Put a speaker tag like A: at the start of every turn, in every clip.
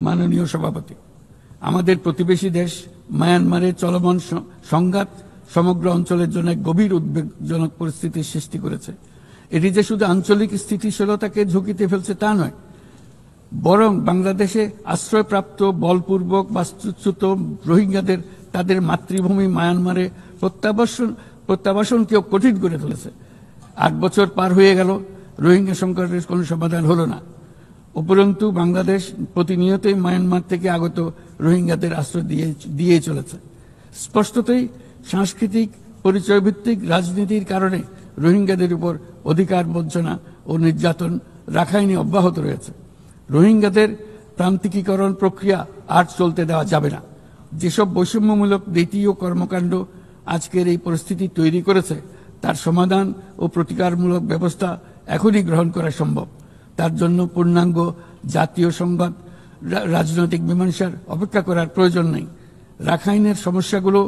A: মাননীয় সভাপতি, আমাদের প্রতিবেশী দেশ মায়ানমারের চলমান সংঘাত সমগ্র অঞ্চলের জন্য গভীর উদ্বেগজনক পরিস্থিতির সৃষ্টি করেছে। এটি যে শুধু আঞ্চলিক স্থিতিশীলতাকে ঝুঁকিতে ফেলছে তা নয়, বরং বাংলাদেশে আশ্রয়প্রাপ্ত বলপূর্বক বাস্তুচ্যুত রোহিঙ্গাদের তাদের মাতৃভূমি মায়ানমারে প্রত্যাবাসনকেও কঠিন করে তুলেছে। 8 বছর পার হয়ে গেল, রোহিঙ্গা সংকটের কোনো সমাধান হলো না। উপরন্তু বাংলাদেশ প্রতিনিয়তই মায়ানমার থেকে আগত রোহিঙ্গাদের আশ্রয় দিয়েই চলেছে। স্পষ্টতই সাংস্কৃতিক পরিচয়ভিত্তিক রাজনীতির কারণে রোহিঙ্গাদের উপর অধিকার বঞ্চনা ও নির্যাতন রাখাইনে অব্যাহত রয়েছে। রোহিঙ্গাদের প্রান্তিকীকরণ প্রক্রিয়া আর চলতে দেওয়া যাবে না। যেসব বৈষম্যমূলক নীতি ও কর্মকাণ্ড আজকের এই পরিস্থিতি তৈরি করেছে, তার সমাধান ও প্রতিকারমূলক ব্যবস্থা এখনই গ্রহণ করা সম্ভব। তার জন্য পূর্ণাঙ্গ জাতীয় সংঘাত রাজনৈতিক মীমাংসার অপেক্ষা করার প্রয়োজন নেই। রাখাইনের সমস্যাগুলো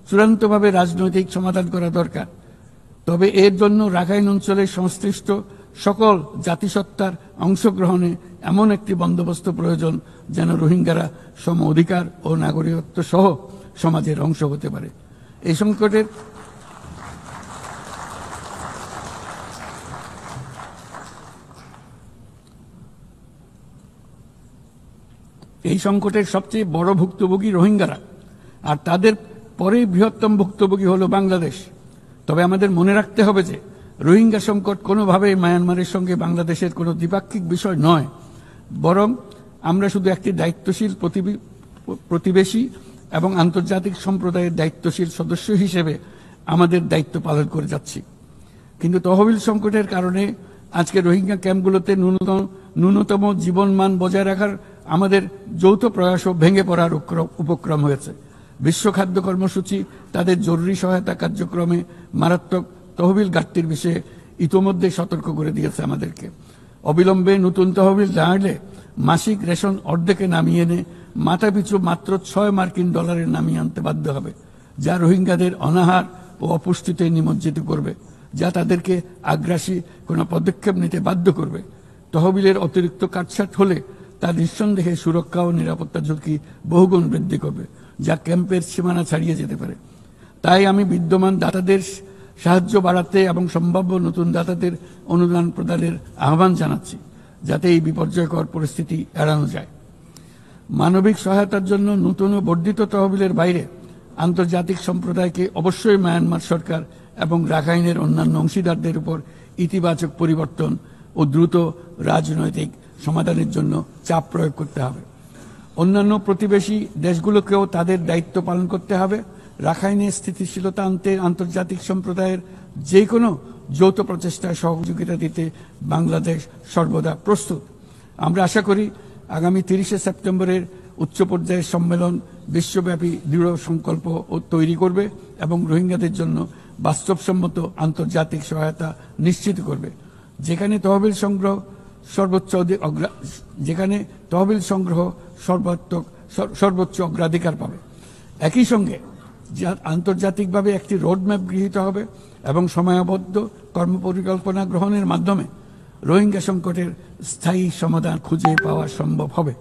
A: চূড়ান্তভাবে রাজনৈতিক সমাধান করা দরকার। তবে এর জন্য রাখাইন অঞ্চলের সংশ্লিষ্ট সকল জাতিসত্তার অংশগ্রহণে এমন একটি বন্দোবস্ত প্রয়োজন যেন রোহিঙ্গারা সম অধিকার ও নাগরিকত্ব সহ সমাজের অংশ হতে পারে। এই সংকটের সবচেয়ে বড় ভুক্তভোগী রোহিঙ্গারা, আর তাদের পরে বৃহত্তম ভুক্তভোগী হলো বাংলাদেশ। তবে আমাদের মনে রাখতে হবে যে রোহিঙ্গা সংকট কোনোভাবেই মায়ানমারের সঙ্গে বাংলাদেশের কোনো দ্বিপাক্ষিক বিষয় নয়, বরং আমরা শুধু একটি দায়িত্বশীল প্রতিবেশী এবং আন্তর্জাতিক সম্প্রদায়ের দায়িত্বশীল সদস্য হিসেবে আমাদের দায়িত্ব পালন করে যাচ্ছি। কিন্তু তহবিল সংকটের কারণে আজকে রোহিঙ্গা ক্যাম্পগুলোতে ন্যূনতম জীবনমান বজায় রাখার আমাদের যৌথ প্রয়াসও ভেঙে পড়ার উপক্রম হয়েছে। বিশ্ব খাদ্য কর্মসূচি তাদের জরুরি সহায়তা কার্যক্রমে মারাত্মক তহবিল ঘাটতির বিষয়ে ইতোমধ্যে সতর্ক করে দিয়েছে আমাদেরকে। অবিলম্বে নতুন তহবিল না এলে মাসিক রেশন অর্ধেকে নামিয়ে এনে মাথাপিছু মাত্র $6 নামিয়ে আনতে বাধ্য হবে, যা রোহিঙ্গাদের অনাহার ও অপুষ্টিতে নিমজ্জিত করবে, যা তাদেরকে আগ্রাসী কোনো পদক্ষেপ নিতে বাধ্য করবে। তহবিলের অতিরিক্ত কাটছাট হলে তা নিঃসন্দেহে সুরক্ষা ও নিরাপত্তা ঝুঁকি বহুগুণ বৃদ্ধি করবে, যা ক্যাম্পের সীমানা ছাড়িয়ে যেতে পারে। তাই আমি বিদ্যমান দাতাদের সাহায্য বাড়াতে এবং সম্ভাব্য নতুন দাতাদের অনুদান প্রদানের আহ্বান জানাচ্ছি, যাতে এই বিপর্যয়কর পরিস্থিতি এড়ানো যায়। মানবিক সহায়তার জন্য নতুন ও বর্ধিত তহবিলের বাইরে আন্তর্জাতিক সম্প্রদায়কে অবশ্যই মায়ানমার সরকার এবং রাখাইনের অন্যান্য অংশীদারদের উপর ইতিবাচক পরিবর্তন ও দ্রুত রাজনৈতিক সমাধানের জন্য চাপ প্রয়োগ করতে হবে। অন্যান্য প্রতিবেশী দেশগুলোকেও তাদের দায়িত্ব পালন করতে হবে। রাখাইনে স্থিতিশীলতা আনতে আন্তর্জাতিক সম্প্রদায়ের যে কোনো যৌথ প্রচেষ্টায় সহযোগিতা দিতে বাংলাদেশ সর্বদা প্রস্তুত। আমরা আশা করি আগামী 30 সেপ্টেম্বরের উচ্চ পর্যায়ের সম্মেলন বিশ্বব্যাপী দৃঢ় সংকল্প তৈরি করবে এবং রোহিঙ্গাদের জন্য বাস্তবসম্মত আন্তর্জাতিক সহায়তা নিশ্চিত করবে, যেখানে তহবিল সংগ্রহ সর্বোচ্চ অগ্রাধিকার পাবে। একই সঙ্গে আন্তর্জাতিকভাবে একটি রোডম্যাপ গৃহীত হবে এবং সময়াবদ্ধ কর্মপরিকল্পনা গ্রহণের মাধ্যমে রোহিঙ্গা সংকটের স্থায়ী সমাধান খুঁজে পাওয়া সম্ভব হবে।